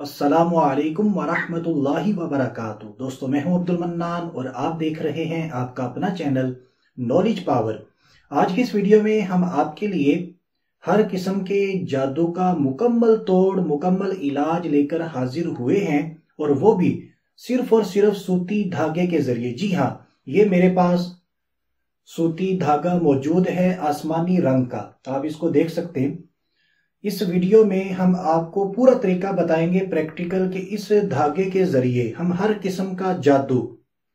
अस्सलामुअलैकुम वरहमतुल्लाहि वबरकातुहू। दोस्तों, मैं हूं अब्दुल मन्नान और आप देख रहे हैं आपका अपना चैनल नॉलेज पावर। आज की इस वीडियो में हम आपके लिए हर किस्म के जादू का मुकम्मल तोड़ मुकम्मल इलाज लेकर हाजिर हुए हैं, और वो भी सिर्फ और सिर्फ सूती धागे के जरिए। जी हाँ, ये मेरे पास सूती धागा मौजूद है आसमानी रंग का, आप इसको देख सकते हैं। इस वीडियो में हम आपको पूरा तरीका बताएंगे प्रैक्टिकल कि इस धागे के जरिए हम हर किस्म का जादू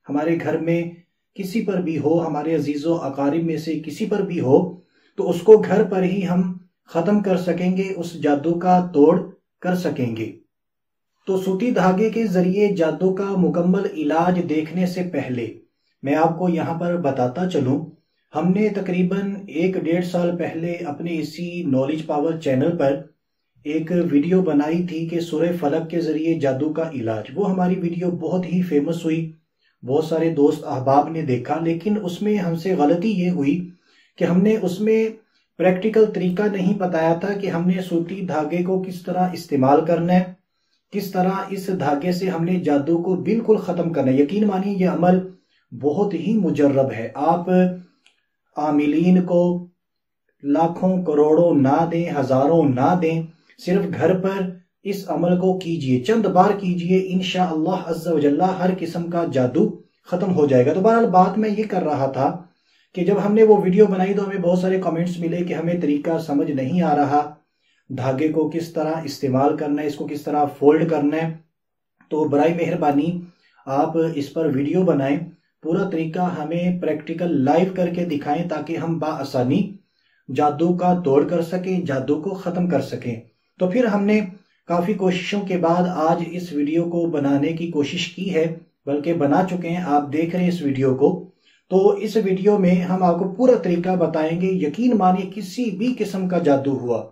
हमारे घर में किसी पर भी हो, हमारे अजीजों अकारिब में से किसी पर भी हो, तो उसको घर पर ही हम खत्म कर सकेंगे, उस जादू का तोड़ कर सकेंगे। तो सूती धागे के जरिए जादू का मुकम्मल इलाज देखने से पहले मैं आपको यहाँ पर बताता चलूं, हमने तकरीबन 1-1.5 साल पहले अपने इसी नॉलेज पावर चैनल पर एक वीडियो बनाई थी कि सूरह फलक के जरिए जादू का इलाज। वो हमारी वीडियो बहुत ही फेमस हुई, बहुत सारे दोस्त अहबाब ने देखा, लेकिन उसमें हमसे गलती ये हुई कि हमने उसमें प्रैक्टिकल तरीका नहीं बताया था कि हमने सूती धागे को किस तरह इस्तेमाल करना है, किस तरह इस धागे से हमने जादू को बिल्कुल ख़त्म करना है। यकीन मानिए ये अमल बहुत ही मुजर्रब है। आप आमिलीन को लाखों करोड़ों ना दें, हजारों ना दें, सिर्फ घर पर इस अमल को कीजिए, चंद बार कीजिए, इंशाअल्लाह अज़्ज़ा वजल्ला हर किस्म का जादू खत्म हो जाएगा। तो बहरहाल बात मैं ये कर रहा था कि जब हमने वो वीडियो बनाई तो हमें बहुत सारे कमेंट्स मिले कि हमें तरीका समझ नहीं आ रहा, धागे को किस तरह इस्तेमाल करना है, इसको किस तरह फोल्ड करना है। तो बराए मेहरबानी आप इस पर वीडियो बनाएं, पूरा तरीका हमें प्रैक्टिकल लाइव करके दिखाएं, ताकि हम बाआसानी जादू का तोड़ कर सकें, जादू को ख़त्म कर सकें। तो फिर हमने काफ़ी कोशिशों के बाद आज इस वीडियो को बनाने की कोशिश की है, बल्कि बना चुके हैं, आप देख रहे हैं इस वीडियो को। तो इस वीडियो में हम आपको पूरा तरीका बताएंगे। यकीन मानिए किसी भी किस्म का जादू हुआ,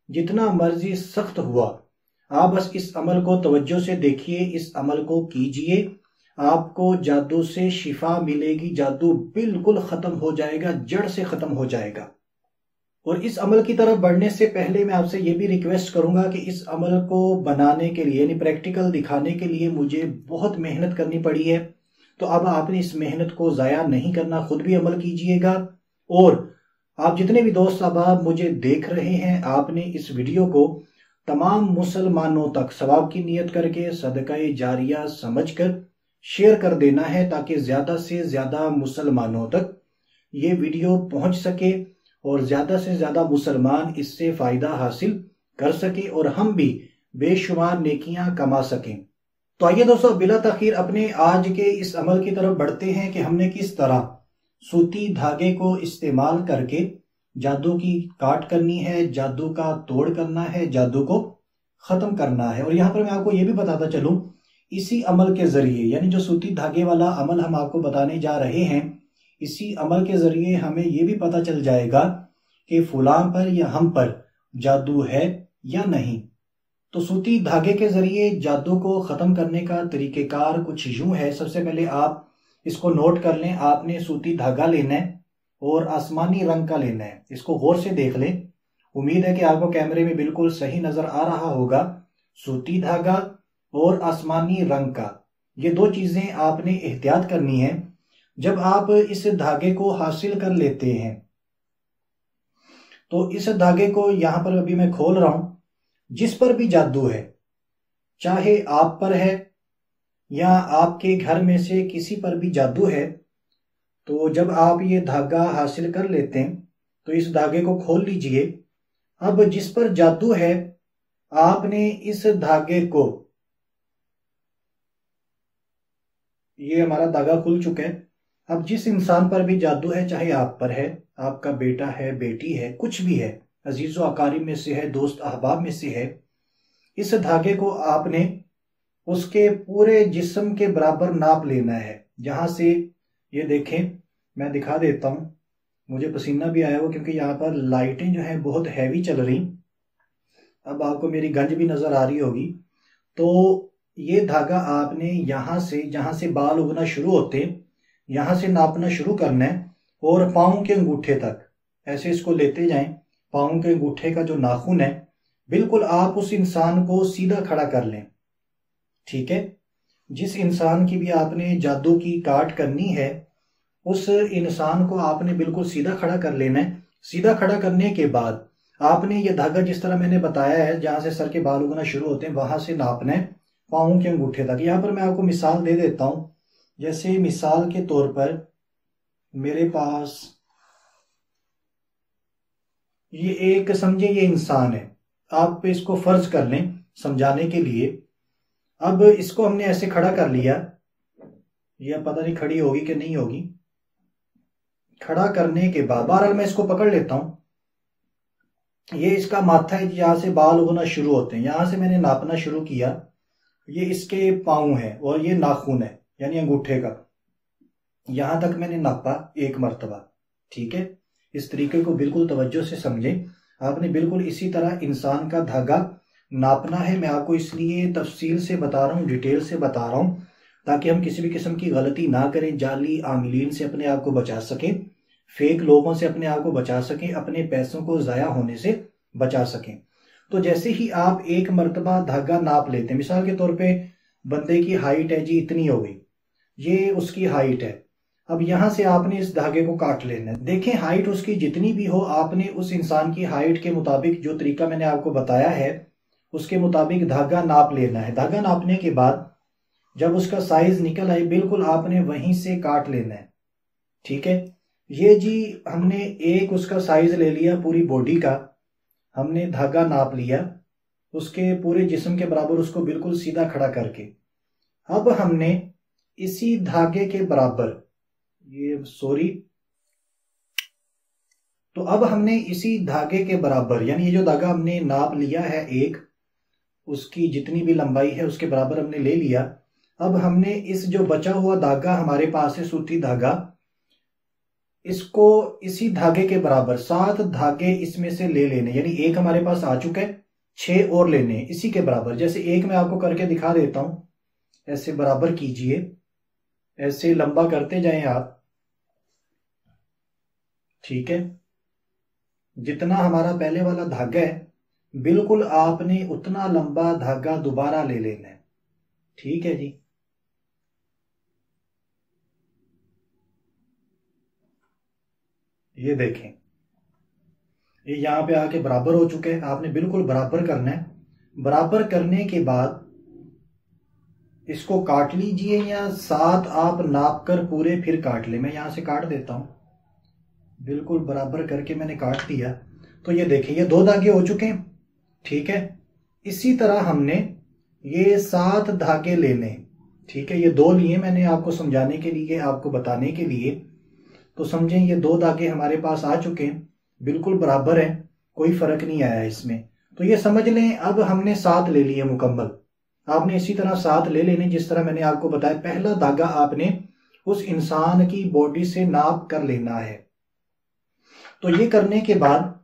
जितना मर्जी सख्त हुआ, आप बस इस अमल को तवज्जो से देखिए, इस अमल को कीजिए, आपको जादू से शिफा मिलेगी, जादू बिल्कुल खत्म हो जाएगा, जड़ से खत्म हो जाएगा। और इस अमल की तरफ बढ़ने से पहले मैं आपसे ये भी रिक्वेस्ट करूंगा कि इस अमल को बनाने के लिए, यानी प्रैक्टिकल दिखाने के लिए मुझे बहुत मेहनत करनी पड़ी है। तो अब आपने इस मेहनत को ज़ाया नहीं करना, खुद भी अमल कीजिएगा। और आप जितने भी दोस्त अहबाब मुझे देख रहे हैं, आपने इस वीडियो को तमाम मुसलमानों तक सवाब की नीयत करके सदका जारिया समझकर शेयर कर देना है, ताकि ज्यादा से ज्यादा मुसलमानों तक ये वीडियो पहुंच सके और ज्यादा से ज्यादा मुसलमान इससे फायदा हासिल कर सके और हम भी बेशुमार नेकियां कमा सकें। तो आइए दोस्तों, बिला तखीर अपने आज के इस अमल की तरफ बढ़ते हैं कि हमने किस तरह सूती धागे को इस्तेमाल करके जादू की काट करनी है, जादू का तोड़ करना है, जादू को खत्म करना है। और यहाँ पर मैं आपको ये भी बताता चलूं, इसी अमल के जरिए, यानी जो सूती धागे वाला अमल हम आपको बताने जा रहे हैं, इसी अमल के जरिए हमें ये भी पता चल जाएगा कि फुलां पर या हम पर जादू है या नहीं। तो सूती धागे के जरिए जादू को खत्म करने का तरीकेकार कुछ यूं है। सबसे पहले आप इसको नोट कर लें, आपने सूती धागा लेना है और आसमानी रंग का लेना है। इसको गौर से देख लें, उम्मीद है कि आपको कैमरे में बिल्कुल सही नजर आ रहा होगा। सूती धागा और आसमानी रंग का, ये दो चीजें आपने एहतियात करनी है। जब आप इस धागे को हासिल कर लेते हैं, तो इस धागे को यहां पर अभी मैं खोल रहा हूं, जिस पर भी जादू है, चाहे आप पर है या आपके घर में से किसी पर भी जादू है, तो जब आप ये धागा हासिल कर लेते हैं तो इस धागे को खोल लीजिए। अब जिस पर जादू है, आपने इस धागे को, ये हमारा धागा खुल चुका है। अब जिस इंसान पर भी जादू है, चाहे आप पर है, आपका बेटा है, बेटी है, कुछ भी है, अजीजों अकारिब में से है, दोस्त अहबाब में से है, इस धागे को आपने उसके पूरे जिस्म के बराबर नाप लेना है। जहां से, ये देखें, मैं दिखा देता हूं, मुझे पसीना भी आया हुआ क्योंकि यहाँ पर लाइटें जो हैं बहुत हैवी चल रही। अब आपको मेरी गंज भी नजर आ रही होगी। तो ये धागा आपने यहां से, जहां से बाल उगना शुरू होते हैं, यहां से नापना शुरू करना है और पाँव के अंगूठे तक ऐसे इसको लेते जाएं। पाँव के अंगूठे का जो नाखून है बिल्कुल आप उस इंसान को सीधा खड़ा कर लें। ठीक है, जिस इंसान की भी आपने जादू की काट करनी है उस इंसान को आपने बिल्कुल सीधा खड़ा कर लेना है। सीधा खड़ा करने के बाद आपने ये धागा जिस तरह मैंने बताया है, जहां से सर के बाल उगना शुरू होते हैं वहां से नापना है पाँव के अंगूठे तक। यहाँ पर मैं आपको मिसाल दे देता हूं। जैसे मिसाल के तौर पर मेरे पास ये एक समझे ये इंसान है, आप इसको फर्ज कर लें समझाने के लिए। अब इसको हमने ऐसे खड़ा कर लिया, यह पता नहीं खड़ी होगी कि नहीं होगी। खड़ा करने के बाद बहरहाल मैं इसको पकड़ लेता हूं। ये इसका माथा है, यहां से बाल उगना शुरू होते हैं, यहां से मैंने नापना शुरू किया। ये इसके पाँव है और ये नाखून है यानी अंगूठे का, यहां तक मैंने नापा एक मर्तबा। ठीक है, इस तरीके को बिल्कुल तवज्जो से समझें। आपने बिल्कुल इसी तरह इंसान का धागा नापना है। मैं आपको इसलिए तफसील से बता रहा हूँ, डिटेल से बता रहा हूँ, ताकि हम किसी भी किस्म की गलती ना करें, जाली आमिलीन से अपने आप को बचा सकें, फेक लोगों से अपने आप को बचा सकें, अपने पैसों को ज़ाया होने से बचा सकें। तो जैसे ही आप एक मर्तबा धागा नाप लेते हैं, मिसाल के तौर पे बंदे की हाइट है जी इतनी हो गई, ये उसकी हाइट है। अब यहां से आपने इस धागे को काट लेना है। देखें हाइट उसकी जितनी भी हो, आपने उस इंसान की हाइट के मुताबिक जो तरीका मैंने आपको बताया है उसके मुताबिक धागा नाप लेना है। धागा नापने के बाद जब उसका साइज निकल आए बिल्कुल आपने वहीं से काट लेना है। ठीक है, ये जी हमने एक उसका साइज ले लिया पूरी बॉडी का, हमने धागा नाप लिया उसके पूरे जिस्म के बराबर, उसको बिल्कुल सीधा खड़ा करके। अब हमने इसी धागे के बराबर तो अब हमने इसी धागे के बराबर यानी ये जो धागा हमने नाप लिया है एक, उसकी जितनी भी लंबाई है उसके बराबर हमने ले लिया। अब हमने इस जो बचा हुआ धागा हमारे पास है सूती धागा, इसको इसी धागे के बराबर 7 धागे इसमें से ले लेने, यानी एक हमारे पास आ चुका है, 6 और लेने इसी के बराबर। जैसे एक मैं आपको करके दिखा देता हूं, ऐसे बराबर कीजिए, ऐसे लंबा करते जाएं आप। ठीक है, जितना हमारा पहले वाला धागा है बिल्कुल आपने उतना लंबा धागा दोबारा ले लेना है। ठीक है जी, ये देखें ये यहां पे आके बराबर हो चुके हैं। आपने बिल्कुल बराबर करना है। बराबर करने के बाद इसको काट लीजिए, या 7 आप नाप कर पूरे फिर काट ले। मैं यहां से काट देता हूं, बिल्कुल बराबर करके मैंने काट दिया। तो ये देखिए ये 2 धागे हो चुके हैं। ठीक है, इसी तरह हमने ये 7 धागे लेने। ठीक है, ये 2 लिए मैंने आपको समझाने के लिए, आपको बताने के लिए। तो समझें ये 2 धागे हमारे पास आ चुके हैं, बिल्कुल बराबर है, कोई फर्क नहीं आया इसमें। तो ये समझ लें अब हमने 7 ले लिए मुकम्मल। आपने इसी तरह 7 ले लेने जिस तरह मैंने आपको बताया। पहला धागा आपने उस इंसान की बॉडी से नाप कर लेना है। तो ये करने के बाद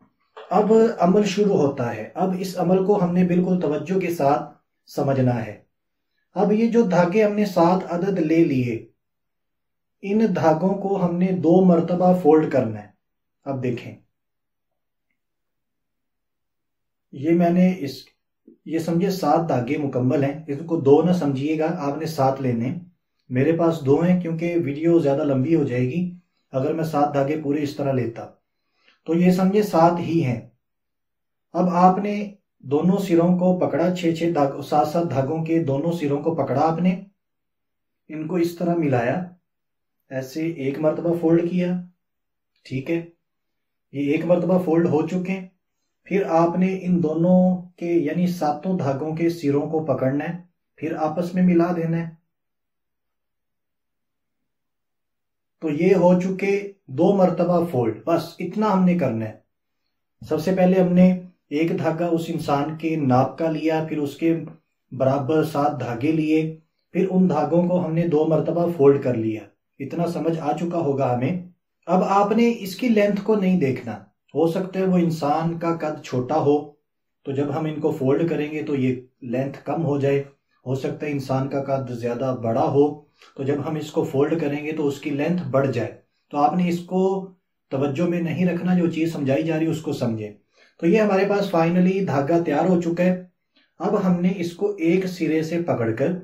अब अमल शुरू होता है। अब इस अमल को हमने बिल्कुल तवज्जो के साथ समझना है। अब ये जो धागे हमने 7 अदद ले लिए, इन धागों को हमने 2 मर्तबा फोल्ड करना है। अब देखें ये मैंने ये समझे 7 धागे मुकम्मल हैं, इसको 2 ना समझिएगा, आपने 7 लेने। मेरे पास 2 हैं क्योंकि वीडियो ज्यादा लंबी हो जाएगी अगर मैं 7 धागे पूरे इस तरह लेता। तो ये समझे 7 ही हैं। अब आपने दोनों सिरों को पकड़ा, 6-6 धागों 7-7 धागों के दोनों सिरों को पकड़ा आपने, इनको इस तरह मिलाया, ऐसे एक मर्तबा फोल्ड किया। ठीक है, ये एक मर्तबा फोल्ड हो चुके हैं। फिर आपने इन दोनों के यानी 7 धागों के सिरों को पकड़ना है, फिर आपस में मिला देना है। तो ये हो चुके 2 मर्तबा फोल्ड, बस इतना हमने करना है। सबसे पहले हमने एक धागा उस इंसान के नाप का लिया, फिर उसके बराबर 7 धागे लिए, फिर उन धागों को हमने 2 मर्तबा फोल्ड कर लिया। इतना समझ आ चुका होगा हमें। अब आपने इसकी लेंथ को नहीं देखना, हो सकता है वो इंसान का कद छोटा हो, तो जब हम इनको फोल्ड करेंगे तो ये लेंथ कम हो जाए। हो सकता है इंसान का कद ज्यादा बड़ा हो, तो जब हम इसको फोल्ड करेंगे तो उसकी लेंथ बढ़ जाए। तो आपने इसको तवज्जो में नहीं रखना, जो चीज समझाई जा रही है उसको समझे। तो ये हमारे पास फाइनली धागा तैयार हो चुका है। अब हमने इसको एक सिरे से पकड़कर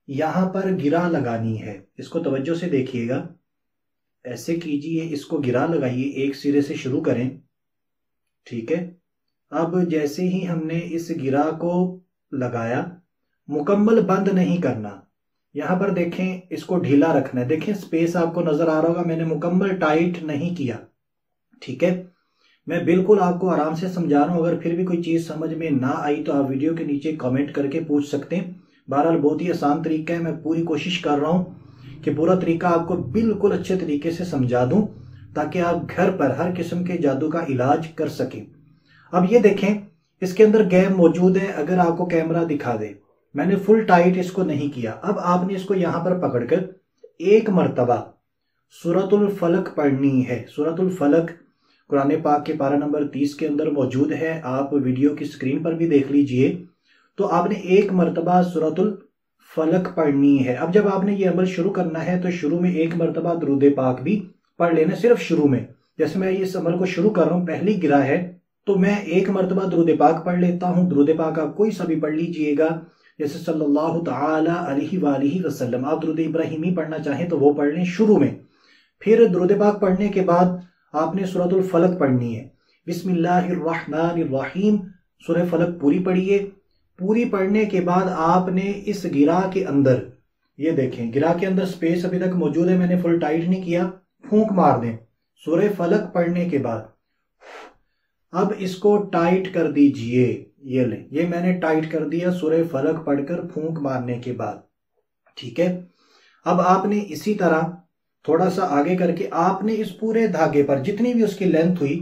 यहां पर गिरा लगानी है। इसको तवज्जो से देखिएगा, ऐसे कीजिए, इसको गिरा लगाइए, एक सिरे से शुरू करें। ठीक है, अब जैसे ही हमने इस गिरा को लगाया, मुकम्मल बंद नहीं करना, यहां पर देखें इसको ढीला रखना है। देखें स्पेस आपको नजर आ रहा होगा, मैंने मुकम्मल टाइट नहीं किया। ठीक है, मैं बिल्कुल आपको आराम से समझा रहा हूं। अगर फिर भी कोई चीज समझ में ना आई तो आप वीडियो के नीचे कमेंट करके पूछ सकते हैं। बहरहाल बहुत ही आसान तरीका है, मैं पूरी कोशिश कर रहा हूं कि पूरा तरीका आपको बिल्कुल अच्छे तरीके से समझा दूं ताकि आप घर पर हर किस्म के जादू का इलाज कर सकें। अब ये देखें, इसके अंदर गैप मौजूद है। अगर आपको कैमरा दिखा दे, मैंने फुल टाइट इसको नहीं किया। अब आपने इसको यहां पर पकड़कर एक मर्तबा सूरतुल फलक पढ़नी है। सूरतुल फलक कुरान पाक के पारा नंबर 30 के अंदर मौजूद है, आप वीडियो की स्क्रीन पर भी देख लीजिए। तो आपने एक मर्तबा सूरतुल फलक पढ़नी है। अब जब आपने ये अमल शुरू करना है तो शुरू में एक मर्तबा दुरूद पाक भी पढ़ लेना, सिर्फ शुरू में। जैसे मैं इस अमल को शुरू कर रहा हूं, पहली गिरा है तो मैं एक मर्तबा दुरूद पाक पढ़ लेता हूं। दुरूद पाक आप कोई सा भी पढ़ लीजिएगा, जैसे सल्लल्लाहु तआला अलैहि वसल्लम। आप दुरूद इब्राहिमी पढ़ना चाहें तो वो पढ़ लें शुरू में। फिर दुरूद पाक पढ़ने के बाद आपने सूरतुल फलक पढ़नी है। बिस्मिल्लाहिर्रहमानिर्रहीम सूरह फलक पूरी पढ़िए। पूरी पढ़ने के बाद आपने इस गिरा के अंदर, ये देखें गिरा के अंदर स्पेस अभी तक मौजूद है, मैंने फुल टाइट नहीं किया, फूंक मार दें सूरह फलक पढ़ने के बाद। अब इसको टाइट कर दीजिए, ये लें, ये मैंने टाइट कर दिया सूरह फलक पढ़कर फूंक मारने के बाद। ठीक है, अब आपने इसी तरह थोड़ा सा आगे करके आपने इस पूरे धागे पर जितनी भी उसकी लेंथ हुई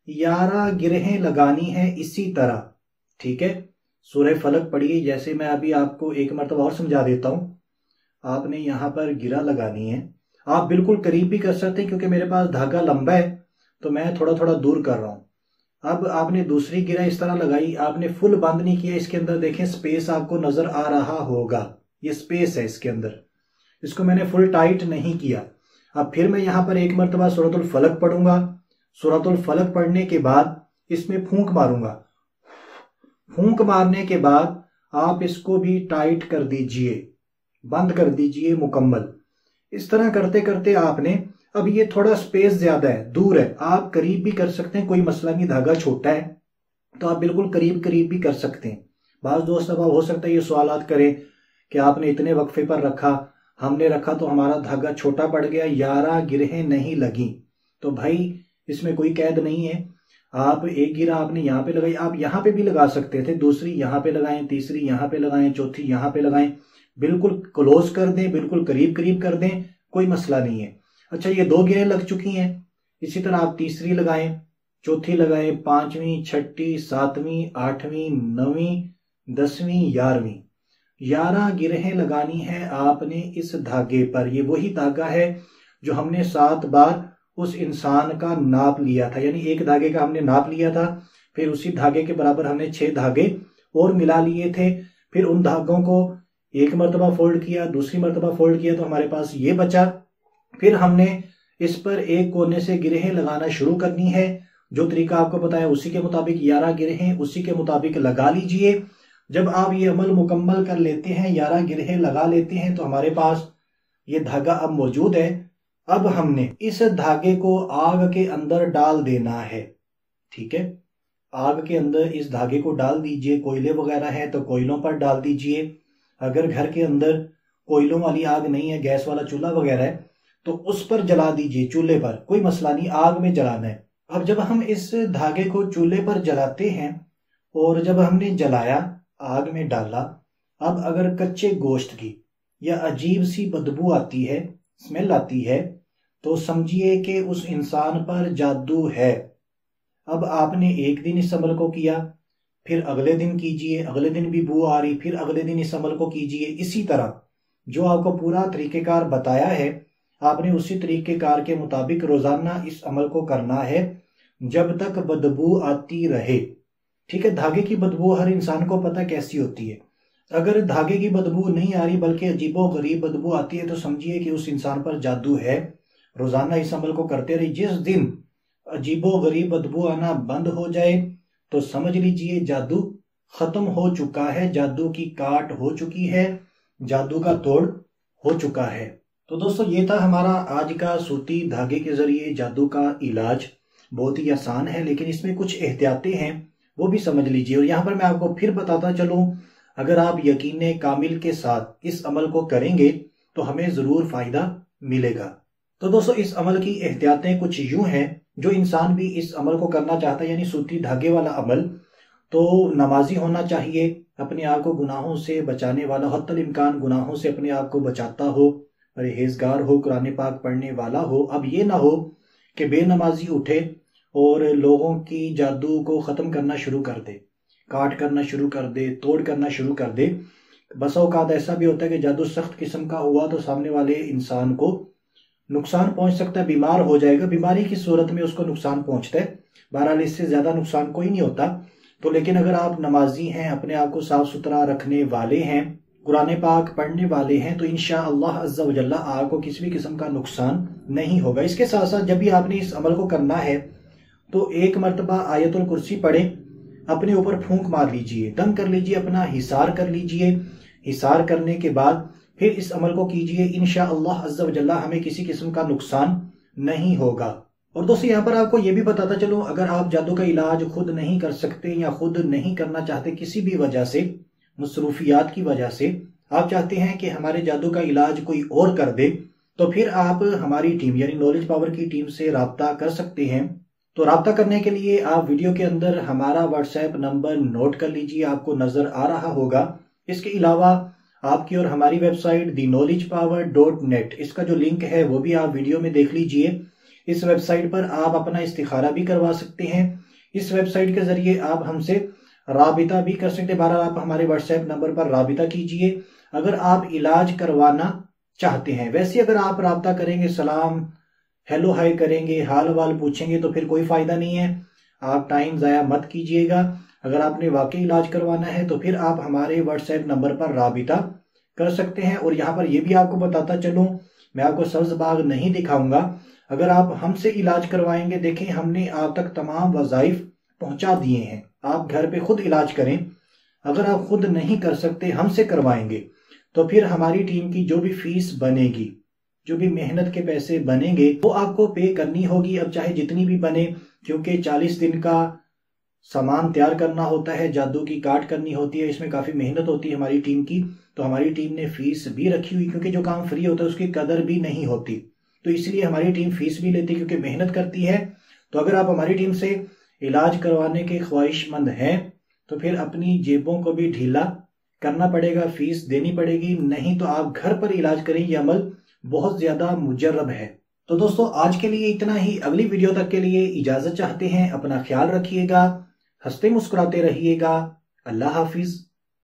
11 गिरहें लगानी है इसी तरह। ठीक है, सूरह फलक पढ़िए, जैसे मैं अभी आपको एक मरतबा और समझा देता हूं। आपने यहां पर गिरा लगानी है। आप बिल्कुल करीब भी कर सकते हैं, क्योंकि मेरे पास धागा लंबा है तो मैं थोड़ा थोड़ा दूर कर रहा हूं। अब आपने दूसरी गिरा इस तरह लगाई, आपने फुल बंद नहीं किया। इसके अंदर देखें स्पेस आपको नजर आ रहा होगा, ये स्पेस है इसके अंदर, इसको मैंने फुल टाइट नहीं किया। अब फिर मैं यहां पर एक मरतबा सूरतुल फलक पढ़ूंगा। सूरतुल फलक पढ़ने के बाद इसमें फूंक मारूंगा। फूंक मारने के बाद आप इसको भी टाइट कर दीजिए, बंद कर दीजिए मुकम्मल। इस तरह करते करते आपने, अब ये थोड़ा स्पेस ज्यादा है, दूर है, आप करीब भी कर सकते हैं, कोई मसला नहीं। धागा छोटा है तो आप बिल्कुल करीब करीब भी कर सकते हैं। बाज दोस्त अब हो सकता है ये सवालात करें कि आपने इतने वक्फे पर रखा, हमने रखा तो हमारा धागा छोटा पड़ गया, 11 गिरहें नहीं लगी। तो भाई इसमें कोई कैद नहीं है। आप एक गिरा आपने यहाँ पे लगाई, आप यहाँ पे भी लगा सकते थे, दूसरी यहाँ पे लगाएं, तीसरी यहाँ पे लगाएं, चौथी यहाँ पे लगाएं। बिल्कुल क्लोज कर दें, बिल्कुल करीब करीब कर दें, कोई मसला नहीं है। अच्छा, ये 2 गिरहें लग चुकी हैं। इसी तरह आप तीसरी लगाएं, चौथी लगाएं, 5वीं, 6ठी, 7वीं, 8वीं, 9वीं, 10वीं, 11वीं, 11 गिरहें लगानी है आपने इस धागे पर। ये वही धागा है जो हमने 7 बार उस इंसान का नाप लिया था, यानी एक धागे का हमने नाप लिया था, फिर उसी धागे के बराबर हमने 6 धागे और मिला लिए थे। फिर उन धागों को एक मरतबा फोल्ड किया, दूसरी मरतबा फोल्ड किया तो हमारे पास ये बचा। फिर हमने इस पर एक कोने से गिरहें लगाना शुरू करनी है। जो तरीका आपको बताया उसी के मुताबिक 11 गिरहें उसी के मुताबिक लगा लीजिए। जब आप ये अमल मुकम्मल कर लेते हैं, 11 गिरहें लगा लेते हैं, तो हमारे पास ये धागा अब मौजूद है। अब हमने इस धागे को आग के अंदर डाल देना है। ठीक है, आग के अंदर इस धागे को डाल दीजिए। कोयले वगैरह है तो कोयलों पर डाल दीजिए। अगर घर के अंदर कोयलों वाली आग नहीं है, गैस वाला चूल्हा वगैरह है, तो उस पर जला दीजिए, चूल्हे पर, कोई मसला नहीं, आग में जलाना है। अब जब हम इस धागे को चूल्हे पर जलाते हैं और जब हमने जलाया, आग में डाला, अब अगर कच्चे गोश्त की या अजीब सी बदबू आती है, स्मेल आती है, तो समझिए कि उस इंसान पर जादू है। अब आपने एक दिन इस अमल को किया, फिर अगले दिन कीजिए, अगले दिन भी बू आ रही, फिर अगले दिन इस अमल को कीजिए। इसी तरह जो आपको पूरा तरीकेकार बताया है, आपने उसी तरीकेकार के मुताबिक रोजाना इस अमल को करना है जब तक बदबू आती रहे। ठीक है, धागे की बदबू हर इंसान को पता कैसी होती है। अगर धागे की बदबू नहीं आ रही बल्कि अजीबो गरीब बदबू आती है, तो समझिए कि उस इंसान पर जादू है। रोजाना इस अमल को करते रहिए। जिस दिन अजीबो गरीब बदबू आना बंद हो जाए, तो समझ लीजिए जादू खत्म हो चुका है, जादू की काट हो चुकी है, जादू का तोड़ हो चुका है। तो दोस्तों ये था हमारा आज का सूती धागे के जरिए जादू का इलाज। बहुत ही आसान है, लेकिन इसमें कुछ एहतियातें हैं, वो भी समझ लीजिए। और यहाँ पर मैं आपको फिर बताता चलूं, अगर आप यकीन कामिल के साथ इस अमल को करेंगे तो हमें जरूर फायदा मिलेगा। तो दोस्तों इस अमल की एहतियातें कुछ यूं हैं, जो इंसान भी इस अमल को करना चाहता है, यानी सूती धागे वाला अमल, तो नमाजी होना चाहिए, अपने आप को गुनाहों से बचाने वाला, हत्तल इम्कान गुनाहों से अपने आप को बचाता हो, परहेजगार हो, कुरान पाक पढ़ने वाला हो। अब ये ना हो कि बेनमाजी उठे और लोगों की जादू को ख़त्म करना शुरू कर दे, काट करना शुरू कर दे, तोड़ करना शुरू कर दे। बस औकात ऐसा भी होता है कि जादू सख्त किस्म का हुआ तो सामने वाले इंसान को नुकसान पहुंच सकता है, बीमार हो जाएगा, बीमारी की सूरत में उसको नुकसान पहुंचता है। बहरहाल इससे ज़्यादा नुकसान कोई नहीं होता। तो लेकिन अगर आप नमाजी हैं, अपने आप को साफ सुथरा रखने वाले हैं, कुरान पाक पढ़ने वाले हैं, तो इंशाअल्लाह अज़्ज़ा व जल्ला आपको किसी भी किस्म का नुकसान नहीं होगा। इसके साथ साथ जब भी आपने इस अमल को करना है तो एक मरतबा आयतुल कुर्सी पढ़े, अपने ऊपर फूंक मार लीजिए, दम कर लीजिए, अपना हिसार कर लीजिए। हिसार करने के बाद फिर इस अमल को कीजिए, इंशाअल्लाह अज़्ज़ा व जल्ला हमें किसी किस्म का नुकसान नहीं होगा। और दोस्तों यहाँ पर आपको ये भी बताता चलो, अगर आप जादू का इलाज खुद नहीं कर सकते या खुद नहीं करना चाहते, किसी भी वजह से, मसरूफियात की वजह से आप चाहते हैं कि हमारे जादू का इलाज कोई और कर दे, तो फिर आप हमारी टीम यानी नॉलेज पावर की टीम से राब्ता कर सकते हैं। तो राब्ता करने के लिए आप वीडियो के अंदर हमारा व्हाट्सएप नंबर नोट कर लीजिए, आपको नजर आ रहा होगा। इसके अलावा आपकी और हमारी वेबसाइट theknowledgepower.net, इसका जो लिंक है वो भी आप वीडियो में देख लीजिए। इस वेबसाइट पर आप अपना इस्तिखारा भी करवा सकते हैं। इस वेबसाइट के जरिए आप हमसे राबिता भी कर सकते हैं। बहरहाल आप हमारे व्हाट्सएप नंबर पर राबिता कीजिए अगर आप इलाज करवाना चाहते हैं। वैसे अगर आप राब्ता करेंगे, सलाम हेलो हाय करेंगे, हाल वाल पूछेंगे, तो फिर कोई फायदा नहीं है। आप टाइम ज़ाया मत कीजिएगा। अगर आपने वाकई इलाज करवाना है तो फिर आप हमारे व्हाट्सएप नंबर पर राबिता कर सकते हैं। और यहाँ पर यह भी आपको बताता चलूँ, मैं आपको सब्ज बाग नहीं दिखाऊंगा। अगर आप हमसे इलाज करवाएंगे, देखें हमने आप तक तमाम वज़ाइफ पहुंचा दिए हैं, आप घर पे खुद इलाज करें। अगर आप खुद नहीं कर सकते, हमसे करवाएंगे, तो फिर हमारी टीम की जो भी फीस बनेगी, जो भी मेहनत के पैसे बनेंगे, वो आपको पे करनी होगी। अब चाहे जितनी भी बने, क्योंकि 40 दिन का सामान तैयार करना होता है, जादू की काट करनी होती है, इसमें काफ़ी मेहनत होती है हमारी टीम की। तो हमारी टीम ने फीस भी रखी हुई, क्योंकि जो काम फ्री होता है उसकी कदर भी नहीं होती, तो इसलिए हमारी टीम फीस भी लेती है, क्योंकि मेहनत करती है। तो अगर आप हमारी टीम से इलाज करवाने के ख्वाहिशमंद हैं, तो फिर अपनी जेबों को भी ढीला करना पड़ेगा, फीस देनी पड़ेगी, नहीं तो आप घर पर इलाज करें। यह अमल बहुत ज्यादा मुजर्रब है। तो दोस्तों आज के लिए इतना ही। अगली वीडियो तक के लिए इजाजत चाहते हैं। अपना ख्याल रखिएगा, हंसते मुस्कुराते रहिएगा। अल्लाह हाफिज।